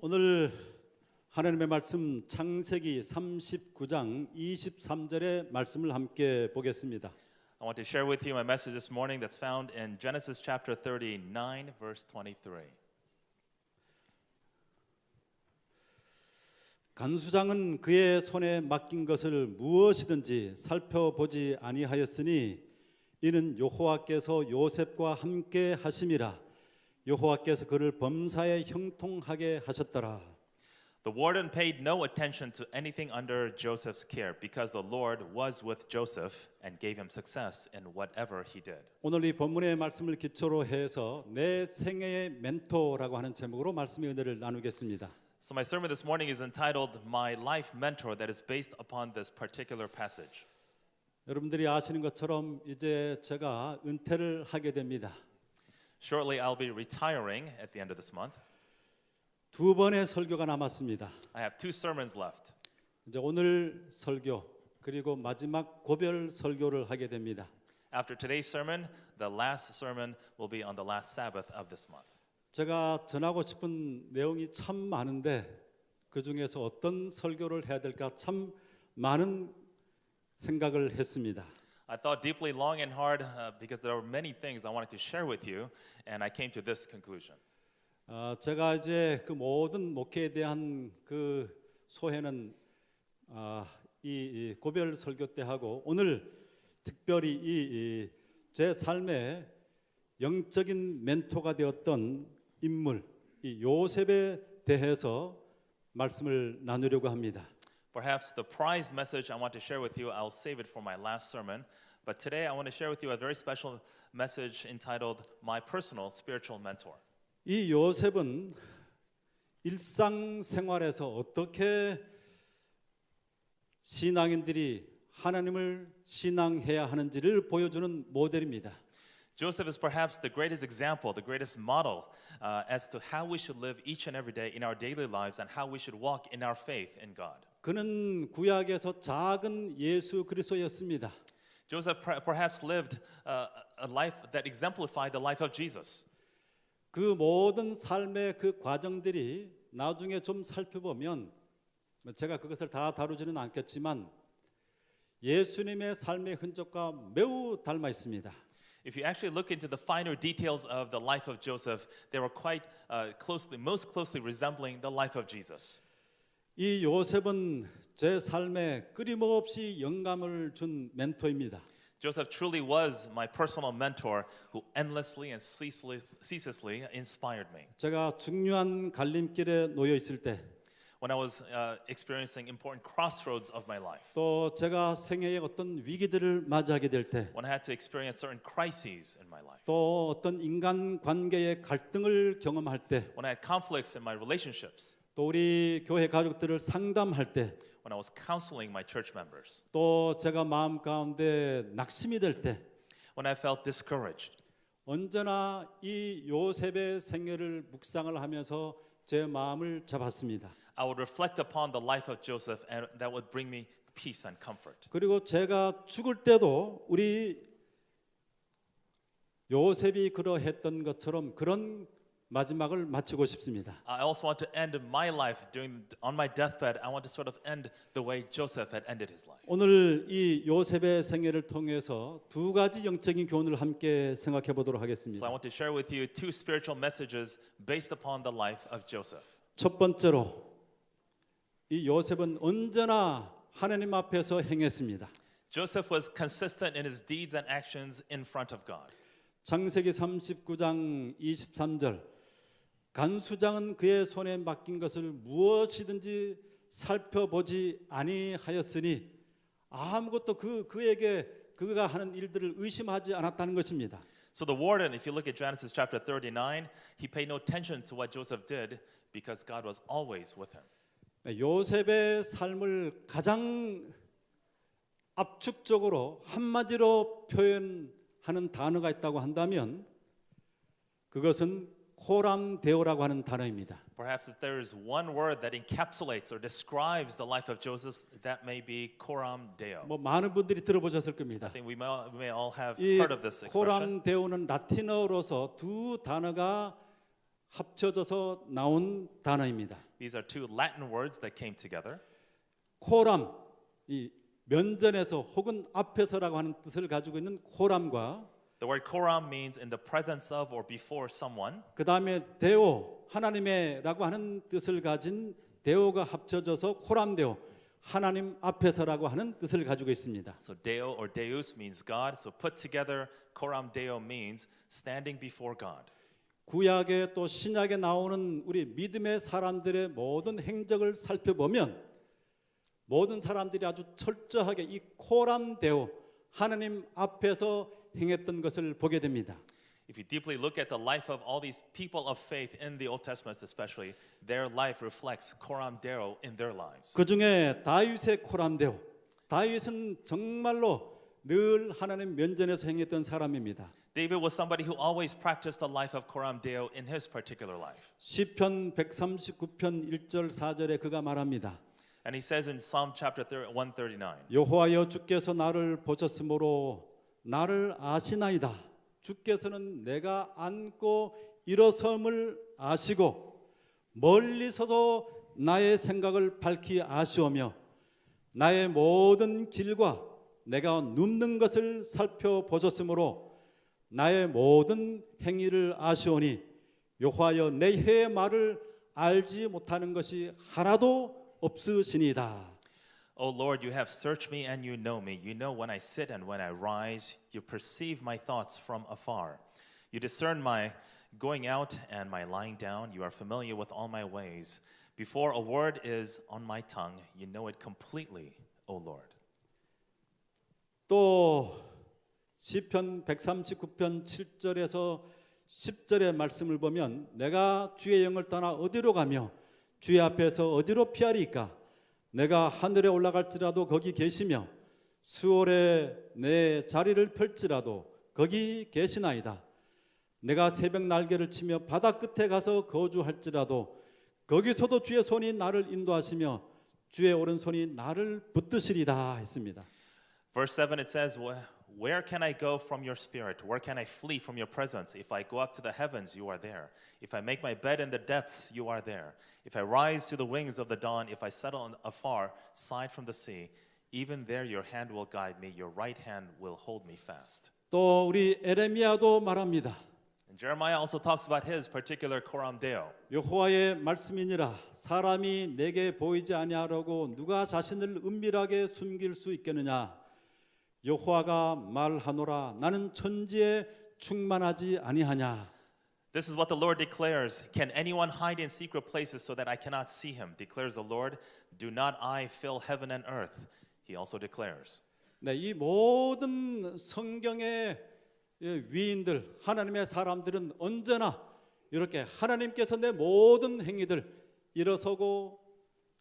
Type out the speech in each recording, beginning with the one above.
오늘 하나님의 말씀 창세기 39장 23절의 말씀을 함께 보겠습니다. I want to share with you my message this morning that's found in Genesis chapter 39 verse 23. 간수장은 그의 손에 맡긴 것을 무엇이든지 살펴보지 아니하였으니 이는 여호와께서 요셉과 함께 하심이라. 여호와께서 그를 범사에 형통하게 하셨더라. The warden paid no attention to anything under Joseph's care because the Lord was with Joseph and gave him success in whatever he did. 오늘 이 본문의 말씀을 기초로 해서 내 생애의 멘토라고 하는 제목으로 말씀의 은혜를 나누겠습니다. So my sermon this morning is entitled My Life Mentor that is based upon this particular passage. 여러분들이 아시는 것처럼 이제 제가 은퇴를 하게 됩니다. Shortly I'll be retiring at the end of this month. 두 번의 설교가 남았습니다. I have two sermons left. 이제 오늘 설교 그리고 마지막 고별 설교를 하게 됩니다. After today's sermon, the last sermon will be on the last Sabbath of this month. 제가 전하고 싶은 내용이 참 많은데 그 중에서 어떤 설교를 해야 될까 참 많은 생각을 했습니다. I thought deeply, long and hard because there were many things I wanted to share with you, and I came to this conclusion. 제가 이제 그 모든 목회에 대한 그 소회는 이 고별 설교 때 하고 오늘 특별히 제 삶의 영적인 멘토가 되었던 인물 이 요셉에 대해서 말씀을 나누려고 합니다. Perhaps the prized message I want to share with you, I'll save it for my last sermon. But today I want to share with you a very special message entitled My Personal Spiritual Mentor. 이 요셉은 일상생활에서 어떻게 신앙인들이 하나님을 신앙해야 하는지를 보여주는 모델입니다. Joseph is perhaps the greatest example, the greatest model as to how we should live each and every day in our daily lives and how we should walk in our faith in God. 그는 구약에서 작은 예수 그리스도였습니다. Joseph perhaps lived a life that exemplified the life of Jesus. 그 모든 삶의 그 과정들이 나중에 좀 살펴보면 제가 그것을 다 다루지는 않겠지만 예수님의 삶의 흔적과 매우 닮아 있습니다. If you actually look into the finer details of the life of Joseph, they were quite most closely resembling the life of Jesus. 이 요셉은 제 삶에 끊임없이 영감을 준 멘토입니다. Joseph truly was my personal mentor who endlessly and ceaselessly inspired me. 제가 중요한 갈림길에 놓여 있을 때, When I was experiencing important crossroads of my life, 또 제가 생애의 어떤 위기들을 맞이하게 될 때, when I had to experience certain crises in my life, 또 어떤 인간 관계의 갈등을 경험할 때, when I had conflicts in my relationships, 또 우리 교회 가족들을 상담할 때, when I was counseling my church members, 또 제가 마음 가운데 낙심이 될 때, when I felt discouraged, 언제나 이 요셉의 생애를 묵상을 하면서 제 마음을 잡았습니다. I would reflect upon the life of Joseph and that would bring me peace and comfort. 그리고 제가 죽을 때도 우리 요셉이 그러했던 것처럼 그런 마지막을 마치고 싶습니다. I also want to end my life on my deathbed. I want to sort of end the way Joseph had ended his life. 오늘 이 요셉의 생애를 통해서 두 가지 영적인 교훈을 함께 생각해 보도록 So I 하겠습니다. want to share with you two spiritual messages based upon the life of Joseph. 첫 번째로 이 요셉은 언제나 하나님 앞에서 행했습니다. Joseph was consistent in his deeds and actions in front of God. 창세기 39장 23절 간수장은 그의 손에 맡긴 것을 무엇이든지 살펴보지 아니하였으니 아무것도 그에게 그가 하는 일들을 의심하지 않았다는 것입니다. So the warden, if you look at Genesis chapter 39, he paid no attention to what Joseph did because God was always with him. 요셉의 삶을 가장 압축적으로 한마디로 표현하는 단어가 있다고 한다면 그것은 코람데오라고 하는 단어입니다. Perhaps if there is one word that encapsulates or describes the life of Joseph, that may be Coram Deo. 뭐 많은 분들이 들어보셨을 I 겁니다. think we may all have 이 heard of this expression. 코람데오는 라틴어로서 두 단어가 합쳐져서 나온 단어입니다. These are two Latin words that came together. 코람, 이 면전에서 혹은 앞에서라고 하는 뜻을 가지고 있는 코람과 The word koram means in the presence of or before someone. 그 다음에 데오, 하나님의라고 하는 뜻을 가진 데오가 합쳐져서 코람데오, 하나님 앞에서라고 하는 뜻을 가지고 있습니다. So deo or deus means God. So put together, koram deo means standing before God. 구약에 또 신약에 나오는 우리 믿음의 사람들의 모든 행적을 살펴보면 모든 사람들이 아주 철저하게 이 코람데오, 하나님 앞에서 행했던 것을 보게 됩니다. If you deeply look at the life of all these people of faith in the Old Testament especially, their life reflects koram deo in their lives. 그 중에 다윗의 코람데오, 다윗은 정말로 늘 하나님 면전에서 행했던 사람입니다. David was somebody who always practiced the life of koram deo in his particular life. 시편 139편 1절 4절에 그가 말합니다. And he says in Psalm chapter 139, 여호와여 주께서 나를 보셨으므로 나를 아시나이다. 주께서는 내가 앉고 일어섬을 아시고 멀리서도 나의 생각을 밝히 아시오며 나의 모든 길과 내가 눕는 것을 살펴보셨으므로 나의 모든 행위를 아시오니 여호와여 내 혀의 말을 알지 못하는 것이 하나도 없으시니이다. O Lord, you have searched me and you know me. You know when I sit and when I rise. You perceive my thoughts from afar. You discern my going out and my lying down. You are familiar with all my ways. Before a word is on my tongue, you know it completely, O Lord. 또 시편 139편 7절에서 10절의 말씀을 보면 내가 주의 영을 떠나 어디로 가며 주의 앞에서 어디로 피하리이까 내가 하늘에 올라갈지라도 거기 계시며 수월에 내 자리를 펼지라도 거기 계시나이다. 내가 새벽 날개를 치며 바다 끝에 가서 거주할지라도 거기서도 주의 손이 나를 인도하시며 주의 오른손이 나를 붙드시리다 했습니다. Verse 7 it says, Where can I go from your spirit? Where can I flee from your presence? If I go up to the heavens, you are there. If I make my bed in the depths, you are there. If I rise to the wings of the dawn, if I settle on afar side from the sea, even there your hand will guide me, your right hand will hold me fast. 또 우리 에레미야도 말합니다. And Jeremiah also talks about his particular koram deo. 여호와의 말씀이니라 사람이 내게 보이지 아니하려고 누가 자신을 은밀하게 숨길 수 있겠느냐 여호와가 말하노라 나는 천지에 충만하지 아니하냐. This is what the Lord declares. Can anyone hide in secret places so that I cannot see him? Declares the Lord. Do not I fill heaven and earth? He also declares. 네, 이 모든 성경의 위인들, 하나님의 사람들은 언제나 이렇게 하나님께서 내 모든 행위들 일어서고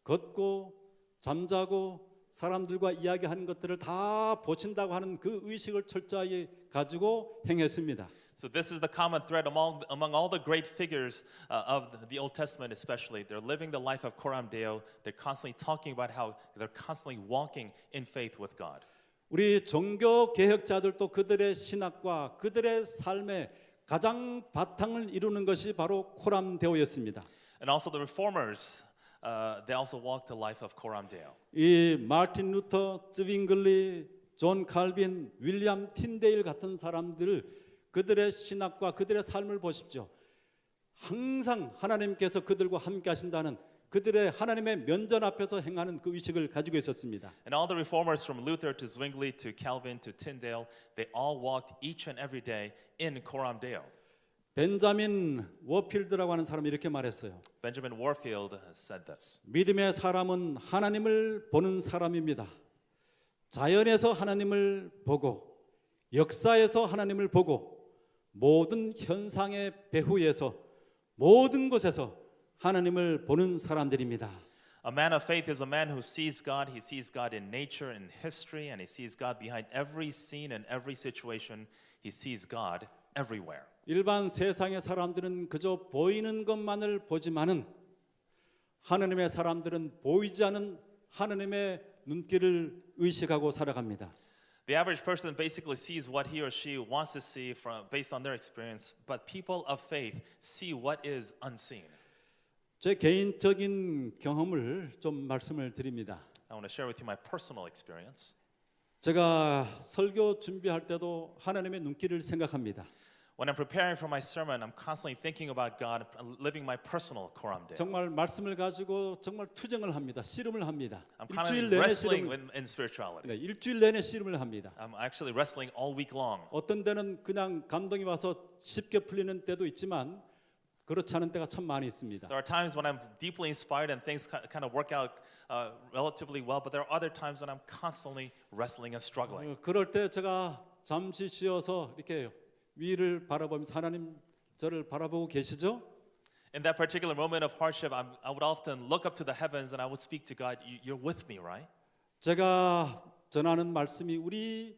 걷고 잠자고 사람들과 이야기하는 것들을 다 보신다고 하는 그 의식을 철저하게 가지고 행했습니다. So this is the common thread among all the great figures of the Old Testament especially. They're living the life of koram deo. They're constantly talking about how they're constantly walking in faith with God. 우리 종교 개혁자들도 그들의 신학과 그들의 삶의 가장 바탕을 이루는 것이 바로 코람 데오였습니다. And also the reformers, they also walked the life of koram deo. 이 마틴 루터, 쯔윙글리, 존 칼빈, 윌리엄 틴데일 같은 사람들 그들의 신학과 그들의 삶을 보십시오. 항상 하나님께서 그들과 함께 하신다는 그들의 하나님의 면전 앞에서 행하는 그 의식을 가지고 있었습니다. And all the reformers from Luther to Zwingli to Calvin to Tyndale, they all walked each and every day in koram deo. 벤자민 워필드라고 하는 사람이 이렇게 말했어요. Benjamin Warfield said this. 믿음의 사람은 하나님을 보는 사람입니다. 자연에서 하나님을 보고 역사에서 하나님을 보고 모든 현상의 배후에서 모든 곳에서 하나님을 보는 사람들입니다. A man of faith is a man who sees God. He sees God in nature, in history, and he sees God behind every scene and every situation. He sees God everywhere. 일반 세상의 사람들은 그저 보이는 것만을 보지만은 하나님의 사람들은 보이지 않는 하나님의 눈길을 의식하고 살아갑니다. The average person basically sees what he or she wants to see based on their experience, but people of faith see what is unseen. 제 개인적인 경험을 좀 말씀을 드립니다. I want to share with you my personal experience. 제가 설교 준비할 때도 하나님의 눈길을 생각합니다. When I'm preparing for my sermon, I'm constantly thinking about God, living my personal Koram day. 정말 말씀을 가지고 정말 투쟁을 합니다. 씨름을 합니다. I'm 일주일 kind of 내내 wrestling 씨름을, in spirituality. 네, 일주일 내내 씨름을 합니다. I'm actually wrestling all week long. 어떤 때는 그냥 감동이 와서 쉽게 풀리는 때도 있지만 그렇지 않은 때가 참 많이 있습니다. There are times when I'm deeply inspired and things kind of work out relatively well, but there are other times when I'm constantly wrestling and struggling. 그럴 때 제가 잠시 쉬어서 이렇게 위를 바라보면서 하나님 저를 바라보고 계시죠? In that particular moment of hardship, I would often look up to the heavens and I would speak to God, "You're with me, right?" 제가 전하는 말씀이 우리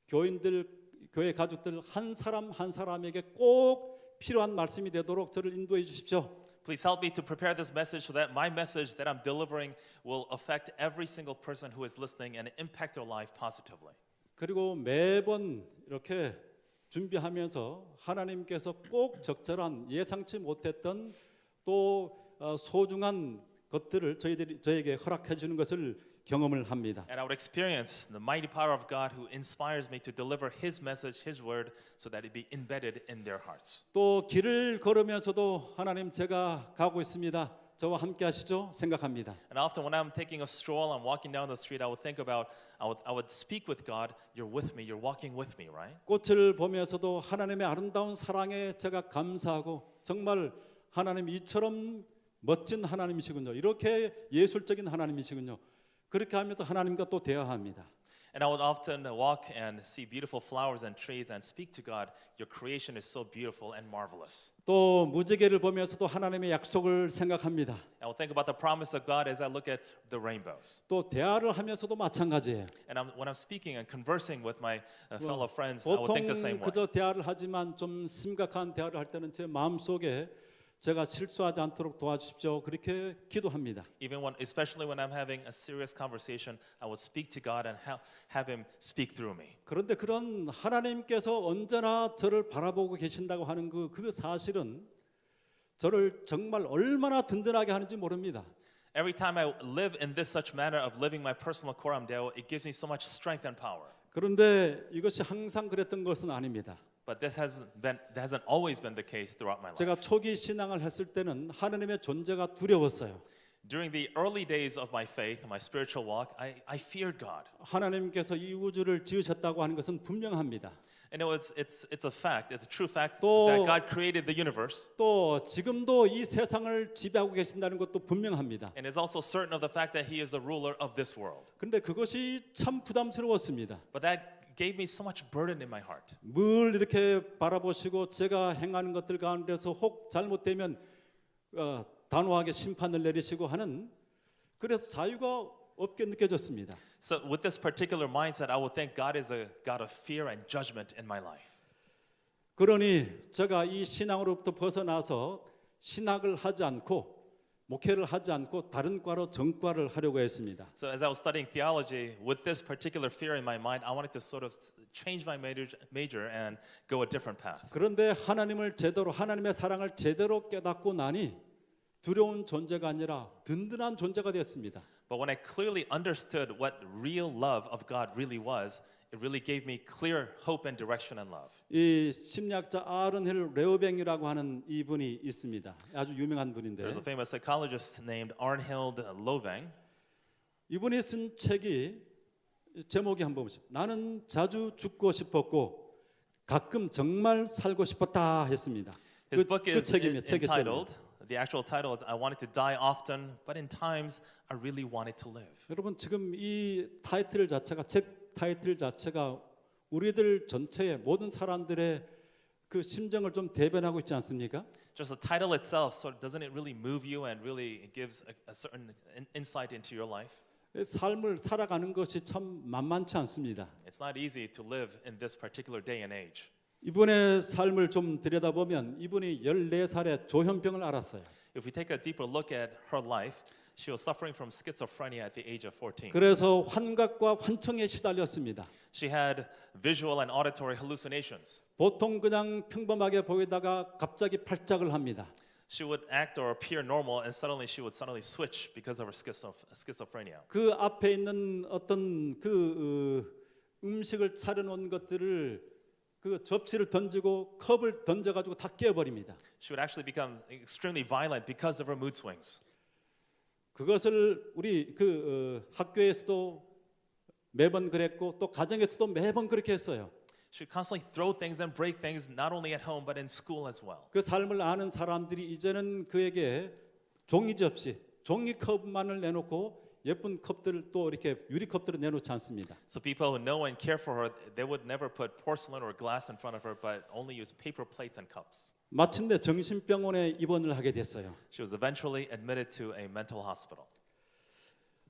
교인들, 교회 가족들 한 사람 한 사람에게 꼭 필요한 말씀이 되도록 저를 인도해 주십시오. Please help me to prepare this message so that my message that I'm delivering will affect every single person who is listening and impact their life positively. 그리고 매번 이렇게 준비하면서 하나님께서 꼭 적절한 예상치 못했던 또 소중한 것들을 저에게 허락해 주는 것을 경험을 합니다. And I would experience the mighty power of God who inspires me to deliver His message, His word, so that it be embedded in their hearts. 또 길을 걸으면서도 하나님 제가 가고 있습니다. 저와 함께 하시죠? 생각합니다. And often when I'm taking a stroll, I'm walking down the street, I would think about, I would speak with God, "You're with me, you're walking with me," right? 꽃을 보면서도 하나님의 아름다운 사랑에 제가 감사하고 정말 하나님 이처럼 멋진 하나님이시군요. 이렇게 예술적인 하나님이시군요. 그렇게 하면서 하나님과 또 대화합니다. And I would often walk and see beautiful flowers and trees and speak to God, "Your creation is so beautiful and marvelous." 또 무지개를 보면서도 하나님의 약속을 생각합니다. I will think about the promise of God as I look at the rainbows. 또 대화를 하면서도 마찬가지예요. And when I'm speaking and conversing with my fellow friends, I would 보통 think the same way. 그저 대화를 하지만 좀 심각한 대화를 할 때는 제 마음속에 제가 실수하지 않도록 도와주십시오. 그렇게 기도합니다. Even when, especially when I'm having a serious conversation, I would speak to God and have Him speak through me. 그런데 그런 하나님께서 언제나 저를 바라보고 계신다고 하는 그 사실은 저를 정말 얼마나 든든하게 하는지 모릅니다. Every time I live in this such manner of living my personal Koram Deo, it gives me so much strength and power. 그런데 이것이 항상 그랬던 것은 아닙니다. But this hasn't always been the case throughout my life. 제가 초기 신앙을 했을 때는 하나님의 존재가 두려웠어요. During the early days of my faith, my spiritual walk, I feared God. 하나님께서 이 우주를 지으셨다고 하는 것은 분명합니다. And it's a fact, it's a true fact 또- that God created the universe. 또 지금도 이 세상을 지배하고 계신다는 것도 분명합니다. And is also certain of the fact that He is the ruler of this world. 그런데 그것이 참 부담스러웠습니다. But that gave me so much burden in my heart. 늘 이렇게 바라보시고 제가 행하는 것들 가운데서 혹 잘못되면 단호하게 심판을 내리시고 하는 그래서 자유가 없게 느껴졌습니다. So with this particular mindset, I would think God is a God of fear and judgment in my life. 그러니 제가 이 신앙으로부터 벗어나서 신학을 하지 않고 목회를 하지 않고 다른 과로 전과를 하려고 했습니다. So as I was studying theology, with this particular fear in my mind, I wanted to sort of change my major and go a different path. 그런데 하나님의 사랑을 제대로 깨닫고 나니 두려운 존재가 아니라 든든한 존재가 되었습니다. But when I clearly understood what real love of God really was, it really gave me clear hope and direction and love. 이 심리학자 아론힐 레오뱅이라고 하는 이분이 있습니다. 아주 유명한 분인데 There's a famous psychologist named Arnhild Lovang. 이분이 쓴 책이 제목이 한번 보시죠. 나는 자주 죽고 싶었고 가끔 정말 살고 싶었다 했습니다. His book is 책의 제목입니다. entitled, the actual title is I wanted to die often, but in times I really wanted to live. 여러분 지금 이 타이틀 자체가 책 타이틀 자체가 우리들 전체의 모든 사람들의 그 심정을 좀 대변하고 있지 않습니까? Just the title itself, so doesn't it really move you and really it gives a certain insight into your life? 삶을 살아가는 것이 참 만만치 않습니다. It's not easy to live in this particular day and age. 이분의 삶을 좀 들여다보면 이분이 14살에 조현병을 앓았어요. If we take a deeper look at her life, she was suffering from schizophrenia at the age of 14. 그래서 환각과 환청에 시달렸습니다. She had visual and auditory hallucinations. 보통 그냥 평범하게 보이다가 갑자기 팔짝을 합니다. She would act or appear normal, and suddenly she would suddenly switch because of her schizophrenia. 그 앞에 있는 어떤 그 음식을 차려놓은 것들을 그 접시를 던지고 컵을 던져가지고 다 깨버립니다. She would actually become extremely violent because of her mood swings. 그것을 우리 학교에서도 매번 그랬고 또 가정에서도 매번 그렇게 했어요. She would constantly throw things and break things, not only at home but in school as well. 그 삶을 아는 사람들이 이제는 그에게 종이 접시, 종이 컵만을 내놓고 예쁜 컵들을 또 이렇게 유리 컵들을 내놓지 않습니다. So people who know and care for her, they would never put porcelain or glass in front of her, but only use paper plates and cups. 마침내 정신병원에 입원을 하게 됐어요. She was eventually admitted to a mental hospital.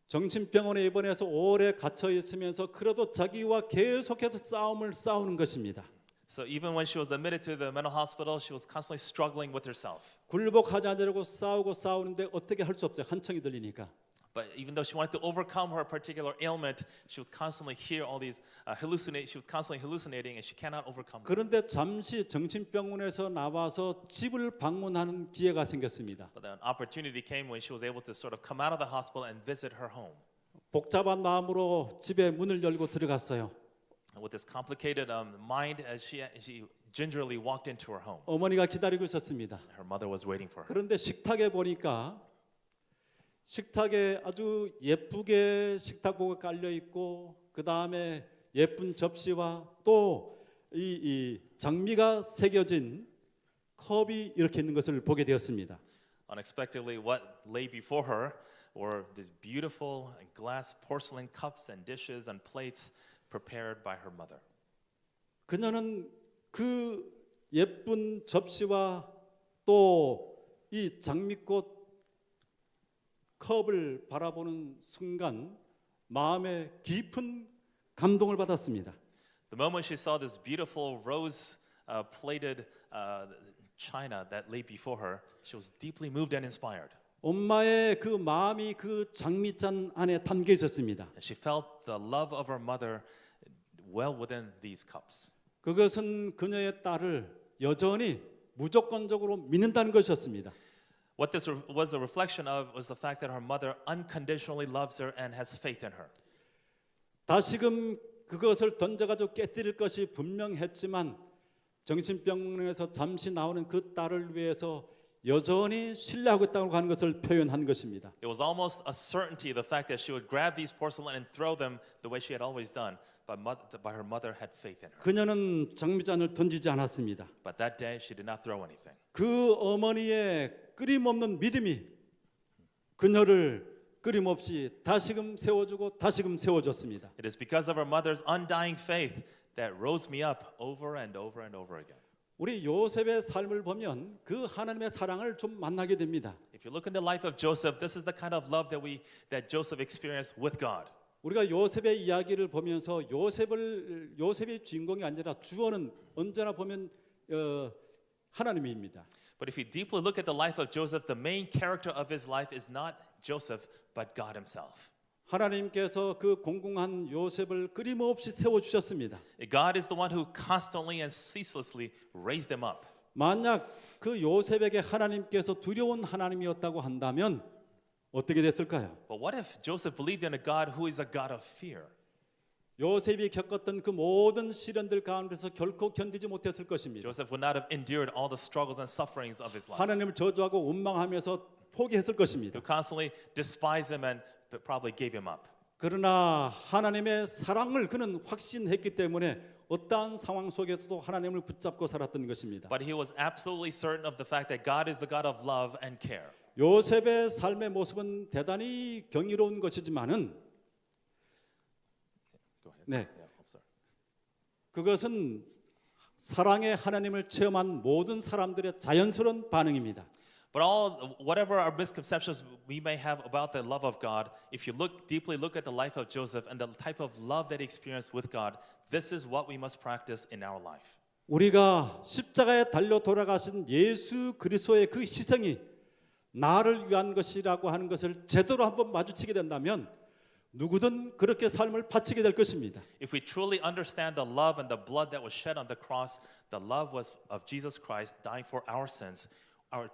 정신병원에 입원해서 오래 갇혀 있으면서 그래도 자기와 계속해서 싸우는 것입니다. So even when she was admitted to the mental hospital, she was constantly struggling with herself. 굴복하지 않으려고 싸우는데 어떻게 할 수 없어요. 한청이 들리니까. But even though she wanted to overcome her particular ailment, she would constantly hear all these She was constantly hallucinating, and she cannot overcome them. 그런데 잠시 정신병원에서 나와서 집을 방문하는 기회가 생겼습니다. But then an opportunity came when she was able to sort of come out of the hospital and visit her home. 복잡한 마음으로 집에 문을 열고 들어갔어요. And with this complicated mind, as she gingerly walked into her home, 어머니가 기다리고 있었습니다. her mother was waiting for her. 그런데 식탁에 보니까 식탁에 아주 예쁘게 식탁보가 깔려 있고 그 다음에 예쁜 접시와 또 이 장미가 새겨진 컵이 이렇게 있는 것을 보게 되었습니다. Unexpectedly, what lay before her were these beautiful glass porcelain cups and dishes and plates prepared by her mother. 그녀는 그 예쁜 접시와 또 이 장미꽃 컵을 바라보는 순간 마음에 깊은 감동을 받았습니다. The moment she saw this beautiful rose-plated china that lay before her, she was deeply moved and inspired. 엄마의 그 마음이 그 장미잔 안에 담겨 있었습니다. And she felt the love of her mother well within these cups. 그것은 그녀의 딸을 여전히 무조건적으로 믿는다는 것이었습니다. What this was a reflection of was the fact that her mother unconditionally loves her and has faith in her. 다시금 그것을 던져가지고 깨뜨릴 것이 분명했지만 정신병원에서 잠시 나오는 그 딸을 위해서 여전히 신뢰하고 있다고 하는 것을 표현한 것입니다. It was almost a certainty, the fact that she would grab these porcelain and throw them the way she had always done, but her mother had faith in her. 그녀는 장미잔을 던지지 않았습니다. But that day she did not throw anything. 그 어머니의 끊임없는 믿음이 그녀를 끊임없이 다시금 세워주고 다시금 세워줬습니다. It is because of her mother's undying faith that rose me up over and over and over again. 우리 요셉의 삶을 보면 그 하나님의 사랑을 좀 만나게 됩니다. If you look in the life of Joseph, this is the kind of love that Joseph experienced with God. 우리가 요셉의 이야기를 보면서 요셉의 주인공이 아니라 주어는 언제나 보면 하나님입니다. But if you deeply look at the life of Joseph, the main character of his life is not Joseph, but God himself. 하나님께서 그 공공한 요셉을 끊임없이 세워 주셨습니다. God is the one who constantly and ceaselessly raised him up. 만약 그 요셉에게 하나님께서 두려운 하나님이었다고 한다면 어떻게 됐을까요? But what if Joseph believed in a God who is a God of fear? 요셉이 겪었던 그 모든 시련들 가운데서 결코 견디지 못했을 것입니다. Joseph would not have endured all the struggles and sufferings of his life. 하나님을 저주하고 원망하면서 포기했을 것입니다. Who constantly despised him and probably gave him up. 그러나 하나님의 사랑을 그는 확신했기 때문에 어떠한 상황 속에서도 하나님을 붙잡고 살았던 것입니다. But he was absolutely certain of the fact that God is the God of love and care. 요셉의 삶의 모습은 대단히 경이로운 것이지만은 Go ahead. 네. Yeah, I'm sorry. 그것은 사랑의 하나님을 체험한 모든 사람들의 자연스러운 반응입니다. But whatever our misconceptions we may have about the love of God, if you deeply look at the life of Joseph and the type of love that he experienced with God, this is what we must practice in our life. 우리가 십자가에 달려 돌아가신 예수 그리스도의 그 희생이 나를 위한 것이라고 하는 것을 제대로 한번 마주치게 된다면 누구든 그렇게 삶을 바치게 될 것입니다. If we truly understand the love and the blood that was shed on the cross, the love was of Jesus Christ dying for our sins, our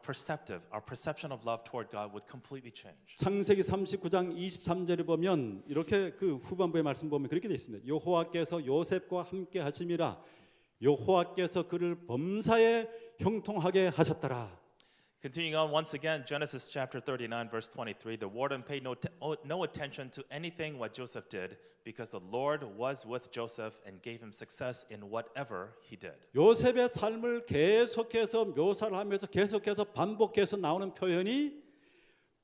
perception of love toward God would completely change. 창세기 39장 23절에 보면 이렇게 그 후반부의 말씀 보면 그렇게 되어 있습니다. 여호와께서 요셉과 함께 하심이라 여호와께서 그를 범사에 형통하게 하셨더라. Continuing on once again, Genesis chapter 39, verse 23, the warden paid no attention to anything what Joseph did because the Lord was with Joseph and gave him success in whatever he did. 요셉의 삶을 계속해서 묘사를 하면서 계속해서 반복해서 나오는 표현이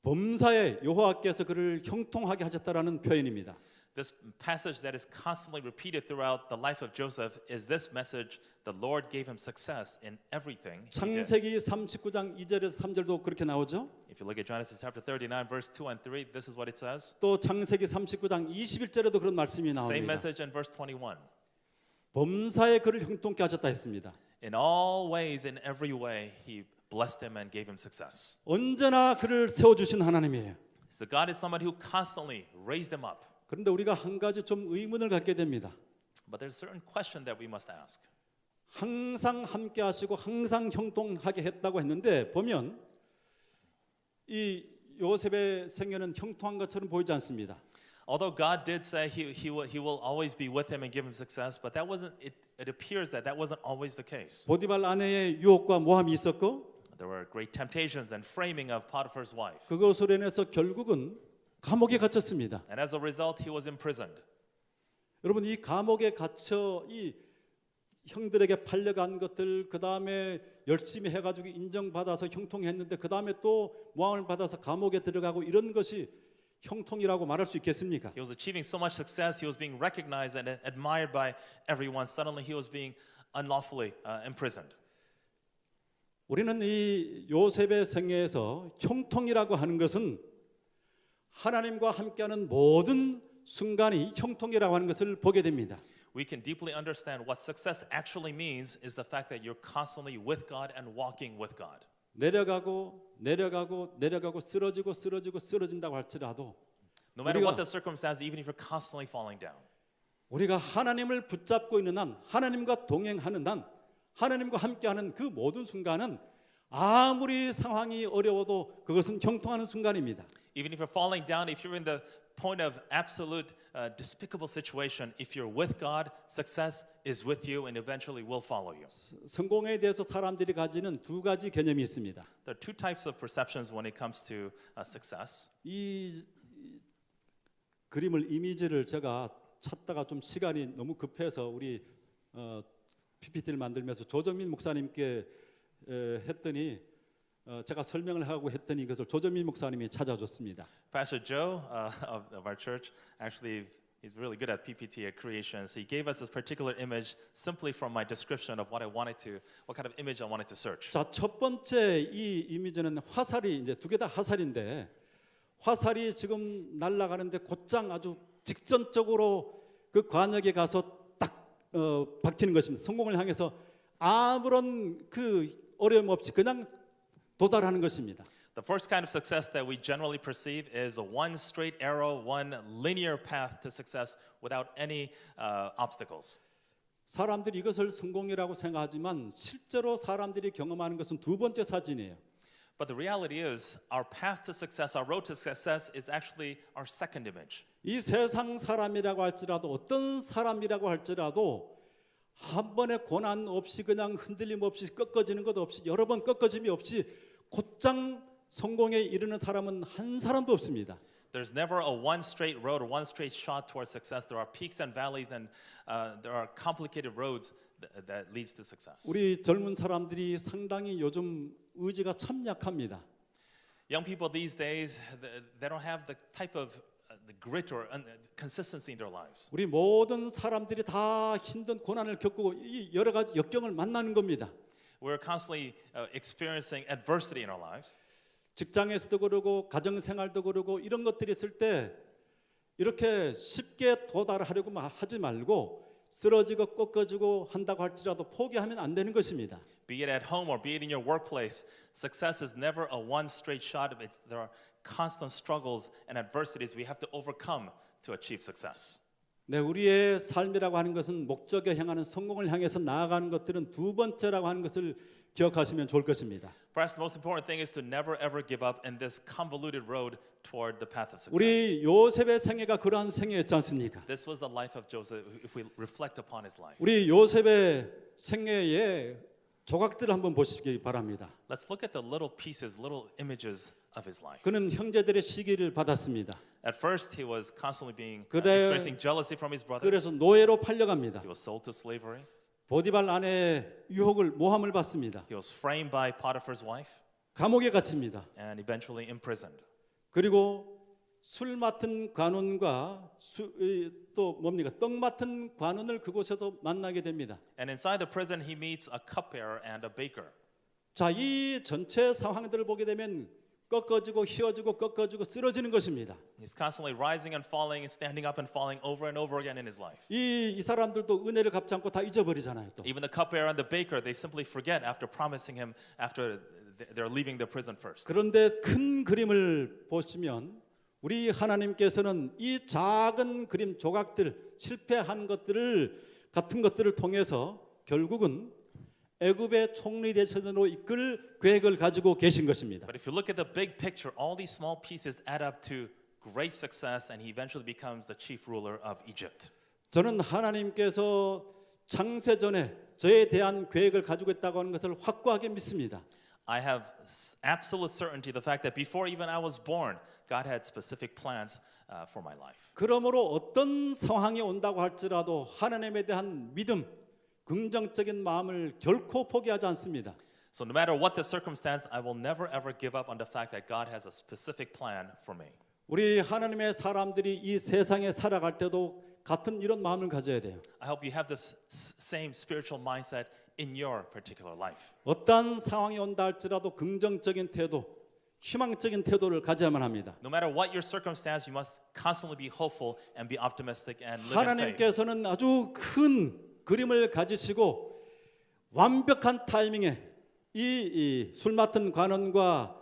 범사에 여호와께서 그를 형통하게 하셨다라는 표현입니다. This passage that is constantly repeated throughout the life of Joseph is this message: the Lord gave him success in everything he did. 창세기 39장 2절에서 3절도 그렇게 나오죠. If you look at Genesis chapter 39, verse 2 and 3, this is what it says. 또 창세기 39장 21절에도 그런 말씀이 Same 나옵니다. message in verse 21. 범사에 그를 형통케 하셨다 했습니다. In all ways, in every way, he blessed him and gave him success. 언제나 그를 세워주신 하나님이에요. So God is somebody who constantly raised him up. 그런데 우리가 한 가지 좀 의문을 갖게 됩니다. But there's a certain question that we must ask. 항상 함께 하시고 항상 형통하게 했다고 했는데 보면 이 요셉의 생애는 형통한 것처럼 보이지 않습니다. Although God did say he will always be with him and give him success, but that wasn't it appears that wasn't always the case. 보디발 아내의 유혹과 모함이 있었고 There were great temptations and framing of Potiphar's wife. 그것으로 인해서 결국은 감옥에 갇혔습니다. And as a result, he was imprisoned. 여러분 이 감옥에 갇혀 이 형들에게 팔려간 것들 그 다음에 열심히 해가지고 인정받아서 형통했는데 그 다음에 또 모함을 받아서 감옥에 들어가고 이런 것이 형통이라고 말할 수 있겠습니까? He was achieving so much success, he was being recognized and admired by everyone. Suddenly he was being unlawfully imprisoned. 우리는 이 요셉의 생애에서 형통이라고 하는 것은 하나님과 함께하는 모든 순간이 형통이라고 하는 것을 보게 됩니다. We can deeply understand what success actually means is the fact that you're constantly with God and walking with God. 내려가고 내려가고 내려가고 쓰러진다고 할지라도 No matter 우리가- what the circumstance, even if you're constantly falling down. 우리가 하나님을 붙잡고 있는 한 하나님과 동행하는 한 하나님과 함께하는 그 모든 순간은 아무리 상황이 어려워도 그것은 형통하는 순간입니다. Even if you're falling down, if you're in the point of absolute despicable situation, if you're with God, success is with you and eventually will follow you. 성공에 대해서 사람들이 가지는 두 가지 개념이 있습니다. There are two types of perceptions when it comes to success. 이 그림을 이미지를 제가 찾다가 좀 시간이 너무 급해서 우리 PPT를 만들면서 조정민 목사님께 했더니 제가 설명을 하고 했더니 그것을 조정민 목사님이 찾아줬습니다. Pastor Joe of our church, actually, he's really good at PPT creations. He gave us this particular image simply from my description of what kind of image I wanted to search. 자, 첫 번째 이 이미지는 화살이 이제 두 개 다 화살인데 화살이 지금 날아가는데 곧장 아주 직선적으로 그 관역에 가서 딱 박히는 것입니다. 성공을 향해서 아무런 그 어려움 없이 그냥 도달하는 것입니다. The first kind of success that we generally perceive is a one straight arrow, one linear path to success without any obstacles. 사람들이 이것을 성공이라고 생각하지만 실제로 사람들이 경험하는 것은 두 번째 사진이에요. But the reality is, our path to success, our road to success is actually our second image. 이 세상 사람이라고 할지라도 어떤 사람이라고 할지라도 한 번의 고난 없이 그냥 흔들림 없이 꺾어지는 것 없이 여러 번 꺾어짐이 없이 곧장 성공에 이르는 사람은 한 사람도 없습니다. There's never a one straight road or one straight shot towards success. There are peaks and valleys, and there are complicated roads that leads to success. 우리 젊은 사람들이 상당히 요즘 의지가 참 약합니다. Young people these days, they don't have the type of the grit or consistency in their lives. 우리 모든 사람들이 다 힘든 고난을 겪고 이 여러 가지 역경을 만나는 겁니다. We're constantly experiencing adversity in our lives. 직장에서도 그러고 가정생활도 그러고 이런 것들이 있을 때 이렇게 쉽게 도달하려고 하지 말고 쓰러지고 꺾어지고 한다고 할지라도 포기하면 안 되는 것입니다. Be it at home or be it in your workplace, success is never a one straight shot. There are constant struggles and adversities we have to overcome to achieve success. 네, 우리의 삶이라고 하는 것은 목적에 향하는 성공을 향해서 나아가는 것들은 두 번째라고 하는 것을 기억하시면 좋을 것입니다. Perhaps the most important thing is to never ever give up in this convoluted road toward the path of success. 우리 요셉의 생애가 그러한 생애였지 않습니까? This was the life of Joseph. If we reflect upon his life, 우리 요셉의 생애의 조각들을 한번 보시기 바랍니다. let's look at the little pieces, little images of his life. 그는 형제들의 시기를 받았습니다. At first, he was constantly being 그대- experiencing jealousy from his brothers. 그래서 노예로 팔려갑니다. He was sold to slavery. 보디발 아내의 유혹을 모함을 받습니다. He was framed by Potiphar's wife 감옥에 갇힙니다. and eventually imprisoned. 그리고 술 맡은 관원과 또 뭡니까? 떡 맡은 관원을 그곳에서 만나게 됩니다. And inside the prison, he meets a cupbearer and a baker. 자, 이 전체 상황들을 보게 되면 꺾어지고 휘어지고 꺾어지고 쓰러지는 것입니다. He's constantly rising and falling, and standing up and falling over and over again in his life. 이 사람들도 은혜를 갚지 않고 다 잊어버리잖아요. 또. Even the cupbearer and the baker, they simply forget after promising him after they're leaving the prison first. 그런데 큰 그림을 보시면 우리 하나님께서는 이 작은 그림 조각들 실패한 것들을 같은 것들을 통해서 결국은 애굽의 총리 대선으로 이끌 계획을 가지고 계신 것입니다. But if you look at the big picture, all these small pieces add up to great success, and he eventually becomes the chief ruler of Egypt. 저는 하나님께서 창세전에 저에 대한 계획을 가지고 있다고 하는 것을 확고하게 믿습니다. I have absolute certainty the fact that before even I was born, God had specific plans for my life. 그러므로 어떤 상황이 온다고 할지라도 하나님에 대한 믿음, 긍정적인 마음을 결코 포기하지 않습니다. So no matter what the circumstance, I will never ever give up on the fact that God has a specific plan for me. 우리 하나님의 사람들이 이 세상에 살아갈 때도 같은 이런 마음을 가져야 돼요. I hope you have this same spiritual mindset in your particular life. 어떠한 상황이 온다 할지라도 긍정적인 태도, 희망적인 태도를 가져야만 합니다. No matter what your circumstance, you must constantly be hopeful and be optimistic and live in faith. 하나님께서는 아주 큰 그림을 가지시고 완벽한 타이밍에 이 술 맡은 관원과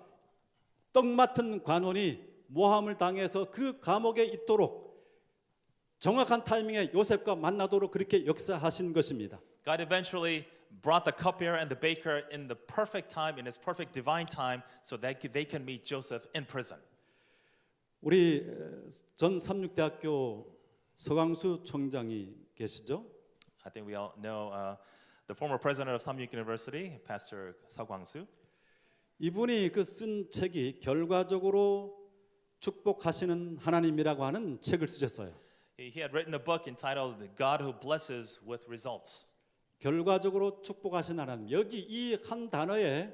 떡 맡은 관원이 모함을 당해서 그 감옥에 있도록 정확한 타이밍에 요셉과 만나도록 그렇게 역사하신 것입니다. God eventually brought the cupbearer and the baker in the perfect time, in his perfect divine time, so that they can meet Joseph in prison. 우리 전 삼육대학교 서광수 총장이 계시죠? I think we all know the former president of Samyuk University, Pastor Seo Kwang-soo. 이분이 그 쓴 책이 결과적으로 축복하시는 하나님이라고 하는 책을 쓰셨어요. He had written a book entitled God Who Blesses with Results. 결과적으로 축복하신 하나님. 여기 이 한 단어에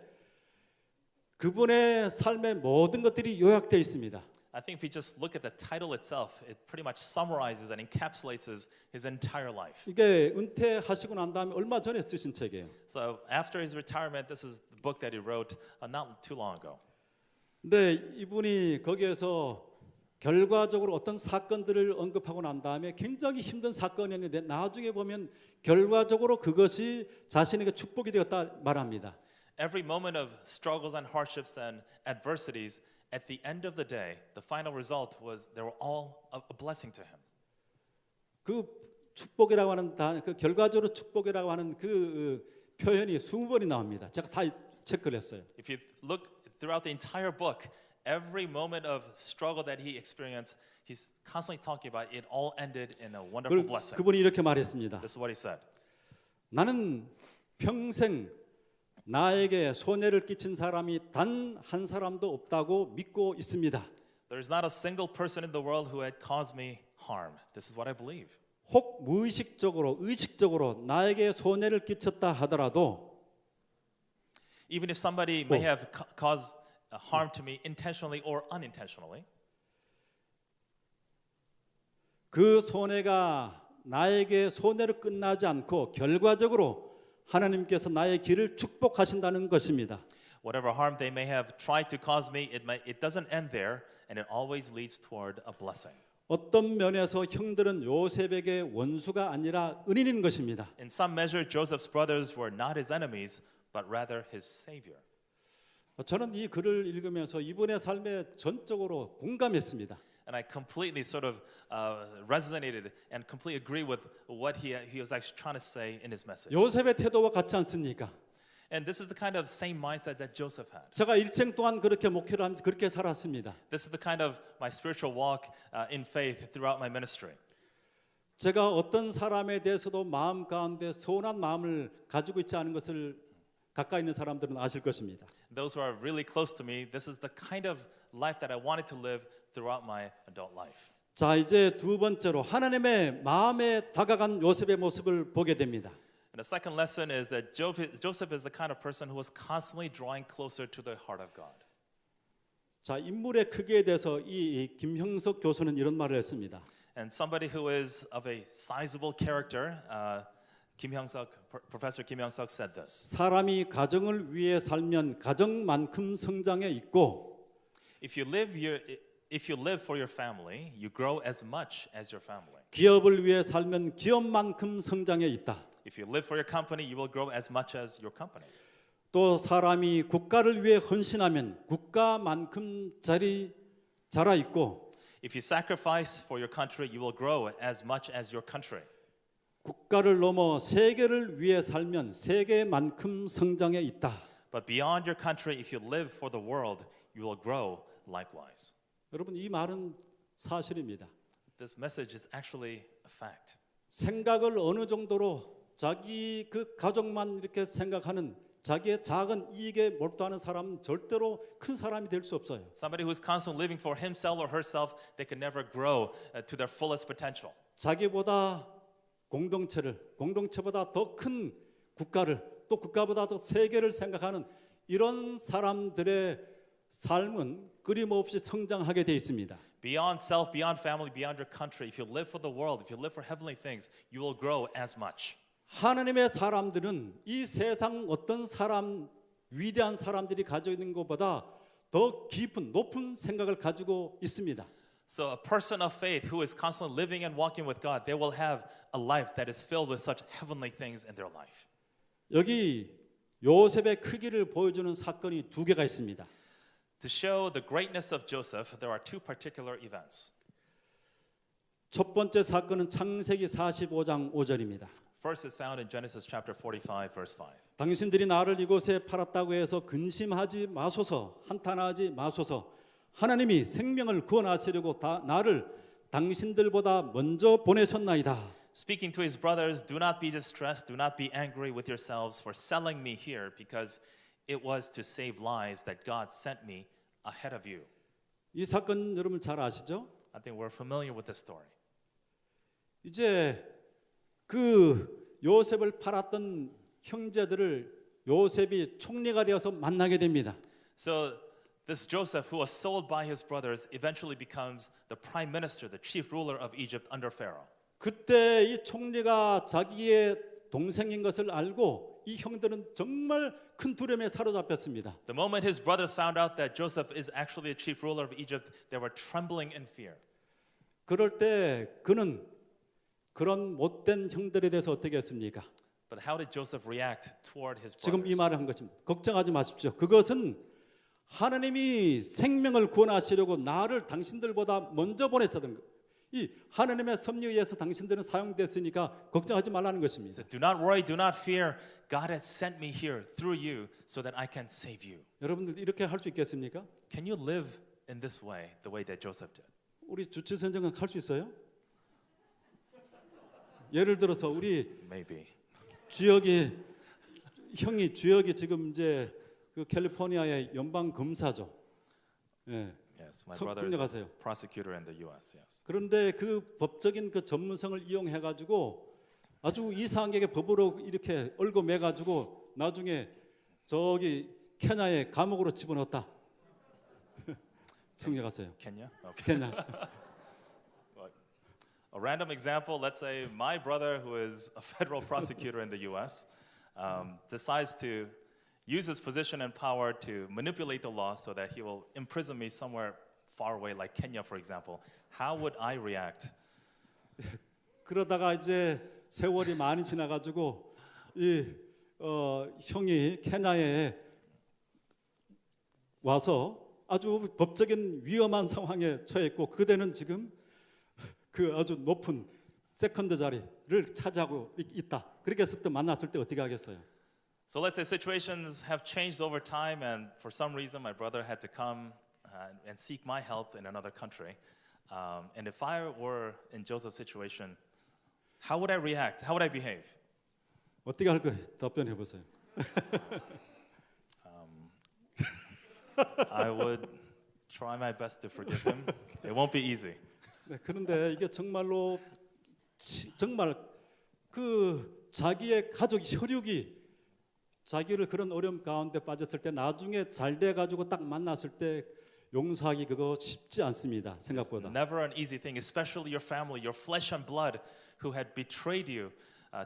그분의 삶의 모든 것들이 요약되어 있습니다. I think if we just look at the title itself, it pretty much summarizes and encapsulates his entire life. 이게 은퇴하시고 난 다음에 얼마 전에 쓰신 책이에요. So after his retirement, this is the book that he wrote not too long ago. 근데 이분이 거기에서 결과적으로 어떤 사건들을 언급하고 난 다음에 굉장히 힘든 사건이었는데 나중에 보면 결과적으로 그것이 자신에게 축복이 되었다 말합니다. Every moment of struggles and hardships and adversities, at the end of the day, the final result was they were all a blessing to him. 그 축복이라고 하는 그 결과적으로 축복이라고 하는 그 표현이 20번이 나옵니다. 제가 다 체크를 했어요. If you look throughout the entire book, every moment of struggle that he experienced, he's constantly talking about it all ended in a wonderful blessing. 그분이 이렇게 말했습니다. This is what he said. 나는 평생 나에게 손해를 끼친 사람이 단 한 사람도 없다고 믿고 있습니다. There is not a single person in the world who had caused me harm. This is what I believe. 혹 무의식적으로 의식적으로 나에게 손해를 끼쳤다 하더라도 Even if somebody may have caused harm to me intentionally or unintentionally, 그 손해가 나에게 손해로 끝나지 않고 결과적으로 하나님께서 나의 길을 축복하신다는 것입니다. whatever harm they may have tried to cause me, it doesn't end there, and it always leads toward a blessing. 어떤 면에서 형들은 요셉에게 원수가 아니라 은인인 것입니다. In some measure, Joseph's brothers were not his enemies, but rather his savior. 저는 이 글을 읽으면서 이분의 삶에 전적으로 공감했습니다. And I completely sort of resonated and completely agree with what he was actually trying to say in his message. 요셉의 태도와 같지 않습니까? And this is the kind of same mindset that Joseph had. 제가 일생 동안 그렇게 목회를 하면서 그렇게 살았습니다. This is the kind of my spiritual walk in faith throughout my ministry. 제가 어떤 사람에 대해서도 마음 가운데 선한 마음을 가지고 있지 않은 것을 가까이 있는 사람들은 아실 것입니다. Those who are really close to me, this is the kind of life that I wanted to live throughout my adult life. 자, 이제 두 번째로 하나님의 마음에 다가간 요셉의 모습을 보게 됩니다. And the second lesson is that Joseph is the kind of person who was constantly drawing closer to the heart of God. 자, 인물의 크기에 대해서 이 김형석 교수는 이런 말을 했습니다. And somebody who is of a sizable character, Professor Kim Hyung-suk said this. 사람이 가정을 위해 살면 가정만큼 성장해 있고 If you live for your family, you grow as much as your family. 기업을 위해 살면 기업만큼 성장해 있다. If you live for your company, you will grow as much as your company. 또 사람이 국가를 위해 헌신하면 국가만큼 자라 있고 If you sacrifice for your country, you will grow as much as your country. 국가를 넘어 세계를 위해 살면 세계만큼 성장해 있다. But beyond your country, if you live for the world, you will grow likewise. 여러분 이 말은 사실입니다. This message is actually a fact. 생각을 어느 정도로 자기 그 가족만 이렇게 생각하는 자기의 작은 이익에 몰두하는 사람은 절대로 큰 사람이 될 수 없어요. Somebody who is constantly living for himself or herself, they can never grow to their fullest potential. 자기보다 공동체보다 더 큰 국가를 또 국가보다 더 세계를 생각하는 이런 사람들의 삶은 끊임없이 성장하게 돼 있습니다. Beyond self, beyond family, beyond your country, if you live for the world, if you live for heavenly things, you will grow as much. 하나님의 사람들은 이 세상 어떤 사람 위대한 사람들이 가지고 있는 것보다 더 깊은 높은 생각을 가지고 있습니다. So a person of faith who is constantly living and walking with God, they will have a life that is filled with such heavenly things in their life. 여기 요셉의 크기를 보여주는 사건이 두 개가 있습니다. To show the greatness of Joseph, there are two particular events. 첫 번째 사건은 창세기 45장 5절입니다. First is found in Genesis chapter 45, verse 5. 당신들이 나를 이곳에 팔았다고 해서 근심하지 마소서, 한탄하지 마소서. 하나님이 생명을 구원하시려고 나를 당신들보다 먼저 보내셨나이다. Speaking to his brothers, do not be distressed, do not be angry with yourselves for selling me here, because it was to save lives that God sent me ahead of you. 이 사건 여러분 잘 아시죠? I think we're familiar with this story. 이제 그 요셉을 팔았던 형제들을 요셉이 총리가 되어서 만나게 됩니다. So this Joseph, who was sold by his brothers, eventually becomes the prime minister, the chief ruler of Egypt under Pharaoh. 그때 이 총리가 자기의 동생인 것을 알고 이 형들은 정말 큰 두려움에 사로잡혔습니다. The moment his brothers found out that Joseph is actually the chief ruler of Egypt, they were trembling in fear. 그럴 때 그는 그런 못된 형들에 대해서 어떻게 했습니까? But how did Joseph react toward his 지금 이 brothers? 말을 한 것입니다. 걱정하지 마십시오. 그것은 하나님이 생명을 구원하시려고 나를 당신들보다 먼저 보냈다는 것. 이 하나님의 섭리에 의해서 당신들은 사용됐으니까 걱정하지 말라는 것입니다. So do not worry, do not fear. God has sent me here through you so that I can save you. 여러분들 이렇게 할 수 있겠습니까? Can you live in this way, the way that Joseph did? 우리 주치 선생은 할 수 있어요? 예를 들어서 우리 Maybe. 형이 주역이 지금 이제 그 캘리포니아의 연방 검사죠. 예. Yes, my brother is 협력하세요. a prosecutor in the U.S. Yes. 그런데 그 법적인 그 전문성을 이용해 가지고 아주 이상하게 법으로 이렇게 얽어매 가지고 나중에 저기 케냐의 감옥으로 집어넣었다. 청력하세요. Kenya? Okay. 케냐. A random example, let's say my brother, who is a federal prosecutor in the U.S., decides to use his position and power to manipulate the law so that he will imprison me somewhere far away, like Kenya, for example. How would I react? 그러다가 이제 세월이 많이 지나가지고 이 형이 케냐에 와서 아주 법적인 위험한 상황에 처했고 그대는 지금 그 아주 높은 세컨드 자리를 차지하고 있다. 그렇게 했을 때 만났을 때 어떻게 하겠어요? So let's say situations have changed over time, and for some reason, my brother had to come and seek my help in another country. And if I were in Joseph's situation, how would I react? How would I behave? 어떻게 할 거예요? 답변해 보세요. I would try my best to forgive him. It won't be easy. 네, 그런데 이게 정말로 정말 그 자기의 가족 혈육이 자기를 그런 어려움 가운데 빠졌을 때 나중에 잘 돼 가지고 딱 만났을 때 용서하기 그거 쉽지 않습니다. It's 생각보다. never an easy thing, especially your family, your flesh and blood who had betrayed you.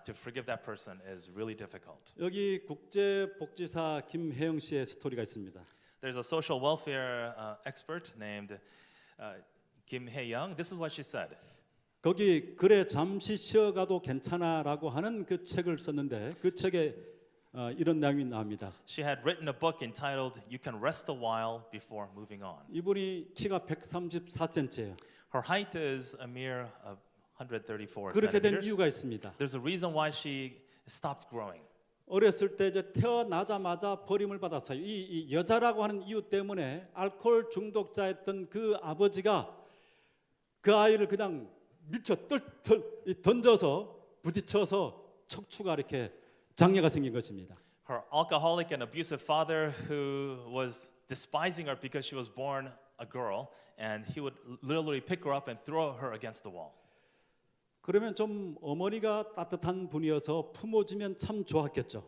To forgive that person is really difficult. 여기 국제복지사 김혜영 씨의 스토리가 있습니다. There's a social welfare expert named Kim Hae-young. This is what she said. 거기 그래 잠시 쉬어가도 괜찮아라고 하는 그 책을 썼는데 그 책에 이런 내용이 나옵니다. She had written a book entitled "You Can Rest a While Before Moving On." 이분이 키가 134cm예요. Her height is a mere 134 그렇게 된 centimeters. 이유가 있습니다. There's a reason why she stopped growing. 어렸을 때 이제 태어나자마자 버림을 받았어요. 이 여자라고 하는 이유 때문에 알코올 중독자였던 그 아버지가 그 아이를 그냥 미쳐 던져서 부딪혀서 척추가 이렇게 장애가 생긴 것입니다. Her alcoholic and abusive father, who was despising her because she was born a girl, and he would literally pick her up and throw her against the wall. 그러면 좀 어머니가 따뜻한 분이어서 품어주면 참 좋았겠죠.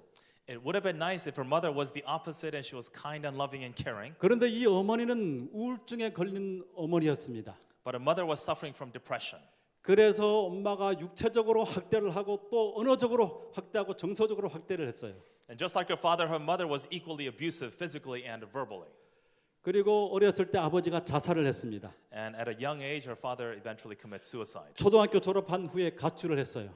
It would have been nice if her mother was the opposite and she was kind and loving and caring. 그런데 이 어머니는 우울증에 걸린 어머니였습니다. But her mother was suffering from depression. 그래서 엄마가 육체적으로 학대를 하고 또 언어적으로 학대하고 정서적으로 학대를 했어요. And just like her father, her mother was equally abusive physically and verbally. 그리고 어렸을 때 아버지가 자살을 했습니다. And at a young age, her father eventually commits suicide. 초등학교 졸업한 후에 가출을 했어요.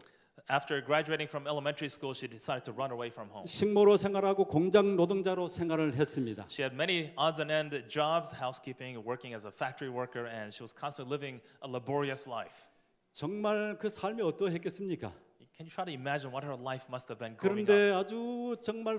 After graduating from elementary school, she decided to run away from home. 식모로 생활하고 공장 노동자로 생활을 했습니다. She had many odds and end jobs, housekeeping, working as a factory worker, and she was constantly living a laborious life. 정말 그 삶이 어떠했겠습니까? Can you try to imagine what her life must have been growing up? 그런데 아주 정말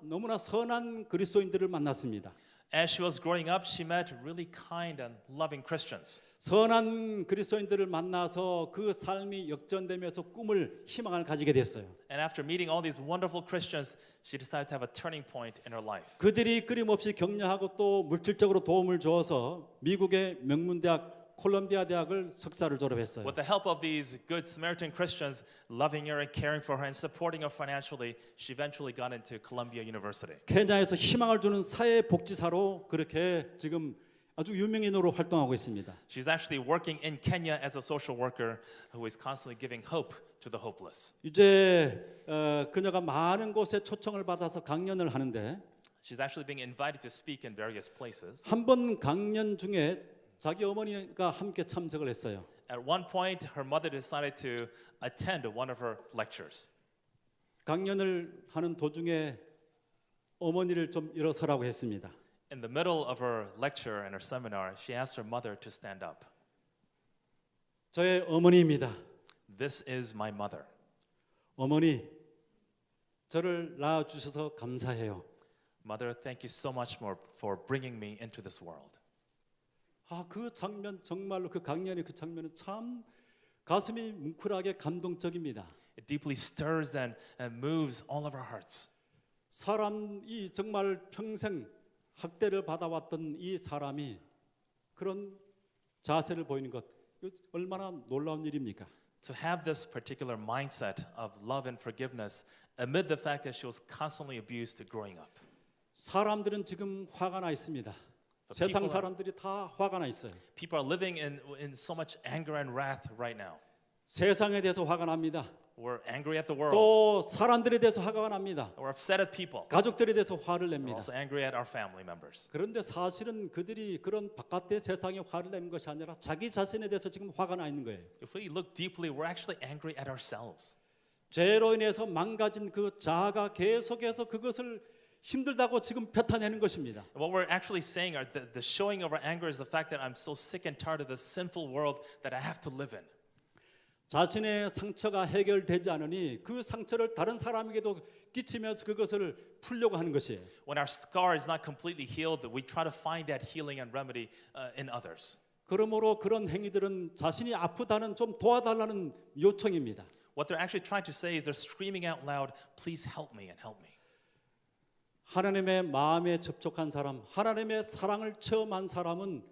너무나 선한 그리스도인들을 만났습니다. As she was growing up, she met really kind and loving Christians. 선한 그리스도인들을 만나서 그 삶이 역전되면서 꿈을 희망을 가지게 됐어요. And after meeting all these wonderful Christians, she decided to have a turning point in her life. 그들이 끊임없이 격려하고 또 물질적으로 도움을 줘서 미국의 명문대학 콜롬비아 대학을 석사를 졸업했어요. With the help of these good Samaritan Christians, loving her and caring for her and supporting her financially, she eventually got into Columbia University. 케냐에서 희망을 주는 사회복지사로 그렇게 지금 아주 유명인으로 활동하고 있습니다. She's actually working in Kenya as a social worker who is constantly giving hope to the hopeless. 이제 그녀가 많은 곳에 초청을 받아서 강연을 하는데 She's actually being invited to speak in various places. 한 번 강연 중에 자기 어머니가 함께 참석을 했어요. At one point, her mother decided to attend one of her lectures. 강연을 하는 도중에 어머니를 좀 일어서라고 했습니다. In the middle of her lecture and her seminar, she asked her mother to stand up. 저의 어머니입니다. This is my mother. 어머니, 저를 낳아 주셔서 감사해요. Mother, thank you so much more for bringing me into this world. 그 장면 정말로 그 강연의 그 장면은 참 가슴이 뭉클하게 감동적입니다. It deeply stirs and moves all of our hearts. 사람이 정말 평생 학대를 받아왔던 이 사람이 그런 자세를 보이는 것 얼마나 놀라운 일입니까? To have this particular mindset of love and forgiveness amid the fact that she was constantly abused growing up. 사람들은 지금 화가 나 있습니다. 세상 사람들이 다 화가 나 있어요. People are living in so much anger and wrath right now. 세상에 대해서 화가 납니다. We're angry at the world. 또 사람들에 대해서 화가 납니다. We're upset at people. 가족들에 대해서 화를 We're 냅니다. also angry at our family members. 그런데 사실은 그들이 그런 바깥의 세상에 화를 내는 것이 아니라 자기 자신에 대해서 지금 화가 나 있는 거예요. If we look deeply, we're actually angry at ourselves. 죄로 인해서 망가진 그 자아가 계속해서 그것을 힘들다고 지금 뱉어내는 것입니다. What we're actually saying, are the showing of our anger is the fact that I'm so sick and tired of this sinful world that I have to live in. 자신의 상처가 해결되지 않으니 그 상처를 다른 사람에게도 끼치면서 그것을 풀려고 하는 것이에요. When our scar is not completely healed, we try to find that healing and remedy in others. 그러므로 그런 행위들은 자신이 아프다는 좀 도와달라는 요청입니다. What they're actually trying to say is they're screaming out loud, please help me and help me. 하나님의 마음에 접촉한 사람, 하나님의 사랑을 체험한 사람은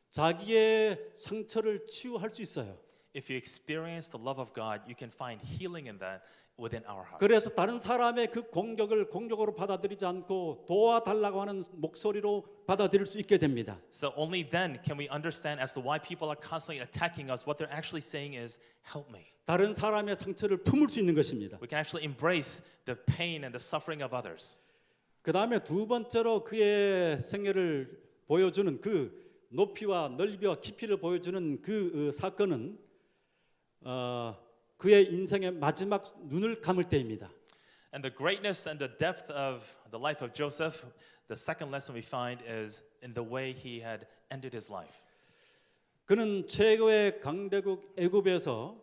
자기의 상처를 치유할 수 있어요. If you experience the love of God, you can find healing in that within our hearts. 그래서 다른 사람의 그 공격을 공격으로 받아들이지 않고 도와달라고 하는 목소리로 받아들일 수 있게 됩니다. So only then can we understand as to why people are constantly attacking us. What they're actually saying is, help me. 다른 사람의 상처를 품을 수 있는 것입니다. We can actually embrace the pain and the suffering of others. 그 다음에 두 번째로 그의 생애를 보여주는 그 높이와 넓이와 깊이를 보여주는 그 사건은 그의 인생의 마지막 눈을 감을 때입니다. And the greatness and the depth of the life of Joseph, the second lesson we find is in the way he had ended his life. 그는 최고의 강대국 애굽에서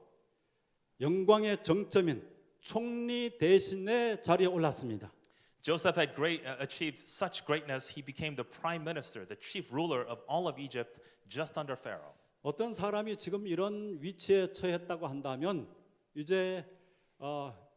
영광의 정점인 총리 대신의 자리에 올랐습니다. Joseph had achieved such greatness, he became the prime minister, the chief ruler of all of Egypt, just under Pharaoh. 어떤 사람이 지금 이런 위치에 처했다고 한다면 이제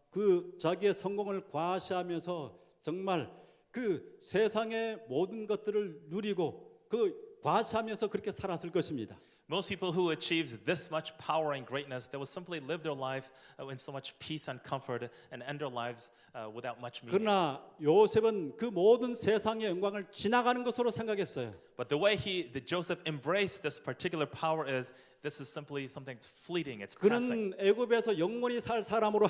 그 자기의 성공을 과시하면서 정말 그 세상의 모든 것들을 누리고 그 과시하면서 그렇게 살았을 것입니다. Most people who achieved this much power and greatness, they will simply live their life in so much peace and comfort and end their lives without much meaning. 그러나 요셉은 그 모든 세상의 영광을 지나가는 것으로 생각했어요. But the way Joseph embraced this particular power is this is simply something fleeting. It's passing. 그는 애굽에서 영원히 살 사람으로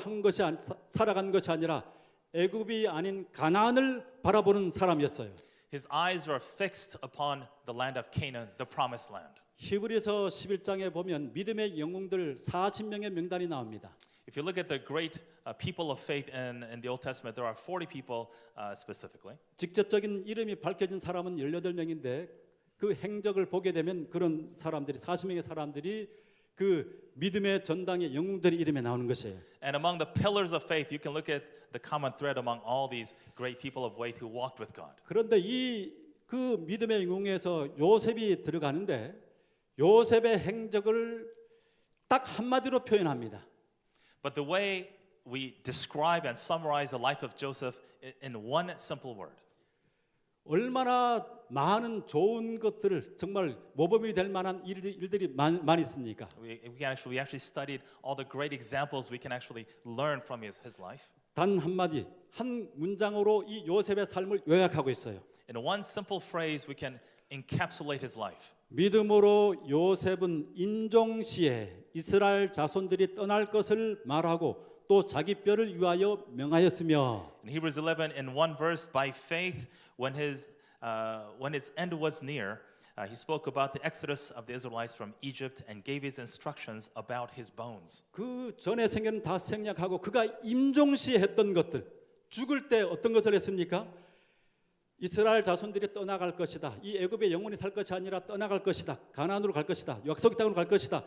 살아간 것이 아니라 애굽이 아닌 가나안을 바라보는 사람이었어요. His eyes were fixed upon the land of Canaan, the promised land. 히브리서 11장에 보면 믿음의 영웅들 40명의 명단이 나옵니다. If you look at the great people of faith in the Old Testament, there are 40 people specifically. 직접적인 이름이 밝혀진 사람은 18명인데 그 행적을 보게 되면 그런 사람들이 40명의 사람들이 그 믿음의 전당의 영웅들의 이름에 나오는 것이에요. And among the pillars of faith, you can look at the common thread among all these great people of faith who walked with God. 그런데 그 믿음의 영웅에서 요셉이 들어가는데 요셉의 행적을 딱 한마디로 표현합니다. But the way we describe and summarize the life of Joseph in one simple word. 얼마나 많은 좋은 것들을 정말 모범이 될 만한 일들이 많이 있습니까? We actually studied all the great examples we can actually learn from his life. 단 한마디, 한 문장으로 이 요셉의 삶을 요약하고 있어요. In one simple phrase, we can encapsulate his life. 믿음으로 요셉은 임종시에 이스라엘 자손들이 떠날 것을 말하고 또 자기 뼈를 위하여 명하였으며. In Hebrews 11, in one verse, by faith, when his end was near, he spoke about the exodus of the Israelites from Egypt and gave his instructions about his bones. 그 전의 생애는 다 생략하고 그가 임종시에 했던 것들, 죽을 때 어떤 것을 했습니까? 이스라엘 자손들이 떠나갈 것이다. 이 애굽에 영원히 살 것이 아니라 떠나갈 것이다. 가나안으로 갈 것이다. 약속의 땅으로 갈 것이다.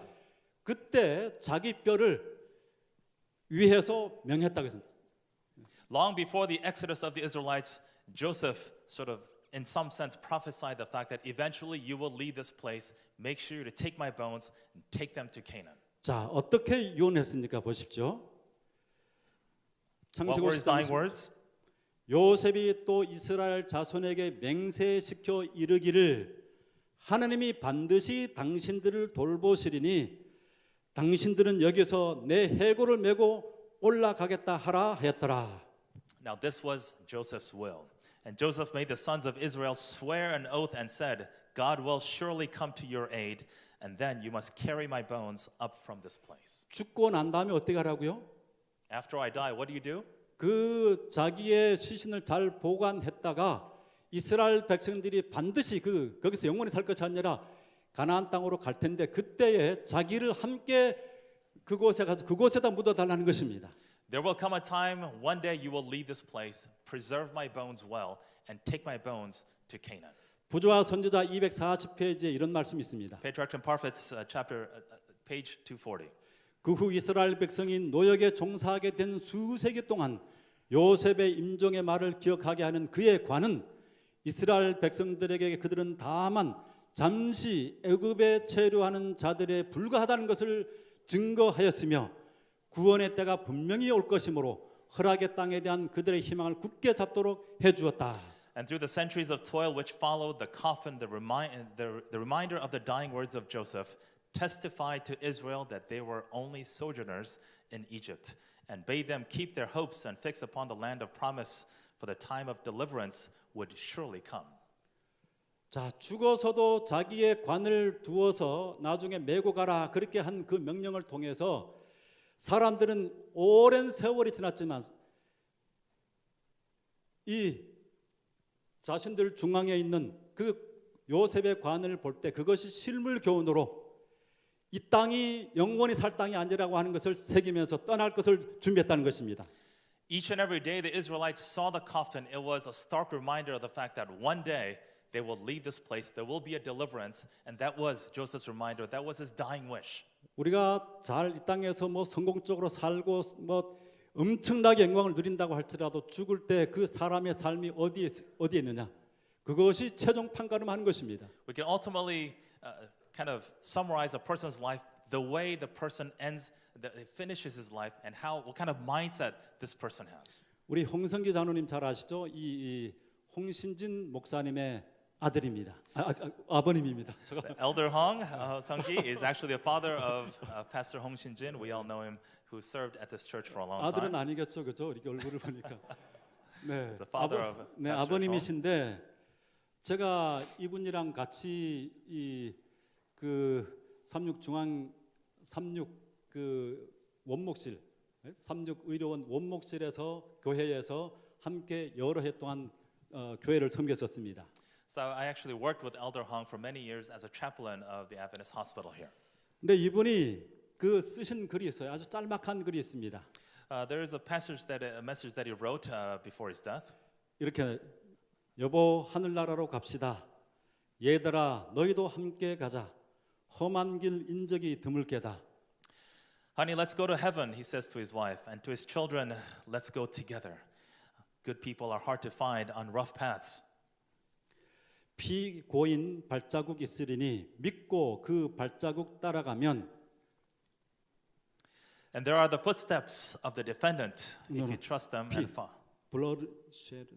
그때 자기 뼈를 위해서 명했다고 했습니다. Long before the exodus of the Israelites, Joseph sort of, in some sense, prophesied the fact that eventually you will leave this place. Make sure to take my bones and take them to Canaan. 자, 어떻게 유언했습니까? 보십시오. What were his dying words? 요셉이 또 이스라엘 자손에게 맹세시켜 이르기를 하나님이 반드시 당신들을 돌보시리니 당신들은 여기서 내 해골을 메고 올라가겠다 하라 하였더라. Now this was Joseph's will. And Joseph made the sons of Israel swear an oath and said, God will surely come to your aid, and then you must carry my bones up from this place. 죽고 난 다음에 어떻게 하라고요? After I die, what do? 그 자기의 시신을 잘 보관했다가 이스라엘 백성들이 반드시 거기서 영원히 살 것이 아니라 가나안 땅으로 갈 텐데 그때에 자기를 함께 그곳에 가서 그곳에다 묻어달라는 것입니다. There will come a time, one day you will leave this place, preserve my bones well, and take my bones to Canaan. 부조와 선지자 240페이지에 이런 말씀이 있습니다. Patriarchs and Prophets, page 240. 그 후 이스라엘 백성이 노역에 종사하게 된 수세기 동안 요셉의 임종의 말을 기억하게 하는 그의 관은 이스라엘 백성들에게 그들은 다만 잠시 애굽에 체류하는 자들에 불과하다는 것을 증거하였으며 구원의 때가 분명히 올 것이므로 허락의 땅에 대한 그들의 희망을 굳게 잡도록 해주었다. And through the centuries of toil which followed, the coffin, the reminder of the dying words of Joseph, testified to Israel that they were only sojourners in Egypt, and bade them keep their hopes and fix upon the land of promise, for the time of deliverance would surely come. 자, 죽어서도 자기의 관을 두어서 나중에 메고 가라 그렇게 한 그 명령을 통해서 사람들은 오랜 세월이 지났지만 이 자신들 중앙에 있는 그 요셉의 관을 볼 때 그것이 실물 교훈으로 이 땅이 영원히 살 땅이 아니라고 하는 것을 새기면서 떠날 것을 준비했다는 것입니다. Each and every day the Israelites saw the coffin. It was a stark reminder of the fact that one day they will leave this place. There will be a deliverance, and that was Joseph's reminder. That was his dying wish. 우리가 잘 이 땅에서 뭐 성공적으로 살고 뭐 엄청나게 영광을 누린다고 할지라도 죽을 때 그 사람의 삶이 어디에 있느냐? 그것이 최종 판가름하는 것입니다. We can ultimately kind of summarize a person's life the way the person finishes his life and what kind of mindset this person has. 우리 홍성기 장로님 잘 아시죠? 이 홍신진 목사님의 아들입니다. 아버님입니다. The Elder Hong Sung-gi is actually the father of Pastor Hong Shin-jin. We all know him, who served at this church for a long 아들은 time. 아니겠죠, 그죠? 이렇게 얼굴을 보니까. 네, The father of 네 Pastor 아버님이신데 제가 이분이랑 같이 그 삼육 그 원목실, 삼육 의료원 원목실에서 교회에서 함께 여러 해 동안 교회를 섬겼었습니다. So I actually worked with Elder Hong for many years as a chaplain of the Adventist Hospital here. 근데 이분이 그 쓰신 글이 있어요. 아주 짤막한 글이 있습니다. There is a message that he wrote before his death. 이렇게 여보 하늘나라로 갑시다. 얘들아 너희도 함께 가자. 험한 길 인적이 드물게다. Honey, let's go to heaven, he says to his wife, and to his children, let's go together. Good people are hard to find on rough paths. 피 고인 발자국 있으리니 믿고 그 발자국 따라가면 And there are the footsteps of the defendant, No, if no. you trust them 피. and follow. 블러드쉐드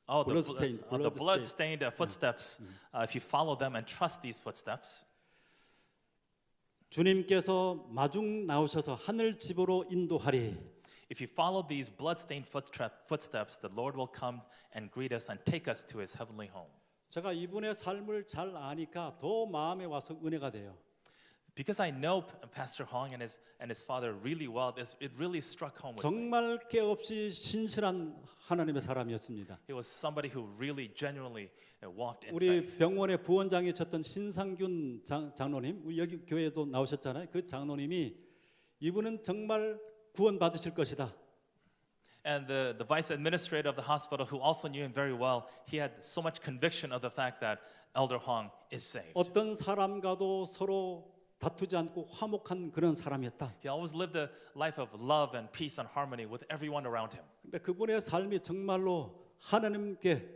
Oh, blood-stained the blood-stained footsteps. If you follow them and trust these footsteps, 주님께서 마중 나오셔서 하늘 집으로 인도하리. if you follow these blood-stained footsteps, the Lord will come and greet us and take us to His heavenly home. 제가 이분의 삶을 잘 아니까 더 마음에 와서 은혜가 돼요. Because I know Pastor Hong and his father really well, it really struck home with me. 정말 깨없이 신실한 하나님의 사람이었습니다. He was somebody who really genuinely walked in 우리 faith. 병원의 부원장이셨던 신상균 장로님, 우리 여기 교회에도 나오셨잖아요. 그 장로님이 이분은 정말 구원 받으실 것이다. And the vice administrator of the hospital, who also knew him very well, he had so much conviction of the fact that Elder Hong is saved. 어떤 사람과도 서로 다투지 않고 화목한 그런 사람이었다. He always lived a life of love and peace and harmony with everyone around him. 근데 그분의 삶이 정말로 하나님께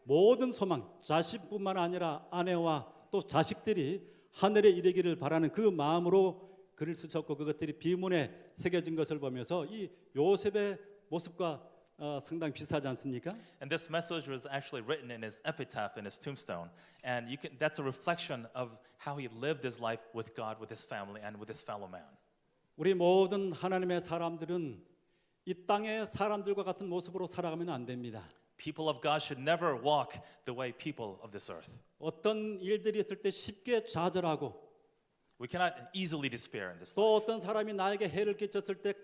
모든 소망, 자식뿐만 아니라 아내와 또 자식들이 하늘에 이르기를 바라는 그 마음으로 글을 쓰셨고 그것들이 비문에 새겨진 것을 보면서 이 요셉의 모습과 상당히 비슷하지 않습니까? And this message was actually written in his epitaph, in his tombstone. And that's a reflection of how he lived his life with God, with his family, and with his fellow man. 우리 모든 하나님의 사람들은 이 땅의 사람들과 같은 모습으로 살아가면 안 됩니다. People of God should never walk the way people of this earth. 어떤 일들이 있을 때 쉽게 좌절하고 We cannot easily despair in this life. 또 어떤 사람이 나에게 해를 끼쳤을 때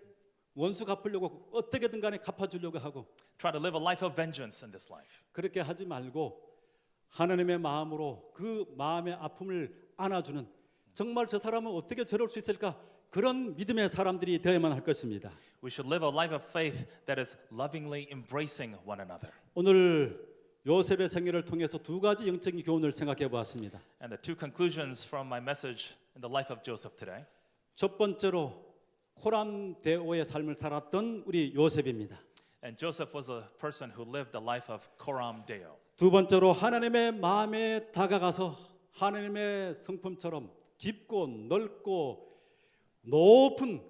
원수 갚으려고 어떻게든 간에 갚아주려고 하고 Try to live a life of vengeance in this life. 그렇게 하지 말고 하나님의 마음으로 그 마음의 아픔을 안아주는 정말 저 사람은 어떻게 저럴 수 있을까? 그런 믿음의 사람들이 되어야만 할 것입니다. We should live a life of faith that is lovingly embracing one another. 오늘 요셉의 생애를 통해서 두 가지 영적인 교훈을 생각해 보았습니다. And the two conclusions from my message in the life of Joseph today. 첫 번째로 코람 대오의 삶을 살았던 우리 요셉입니다. And Joseph was a person who lived the life of Coram Deo. 두 번째로 하나님의 마음에 다가가서 하나님의 성품처럼 깊고 넓고 높은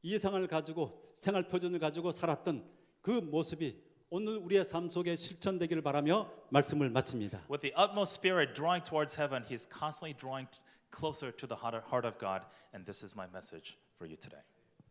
이상을 가지고 생활 표준을 가지고 살았던 그 모습이 오늘 우리의 삶 속에 실천되기를 바라며 말씀을 마칩니다. With the utmost spirit drawing towards heaven, he is constantly drawing closer to the heart of God, and this is my message for you today.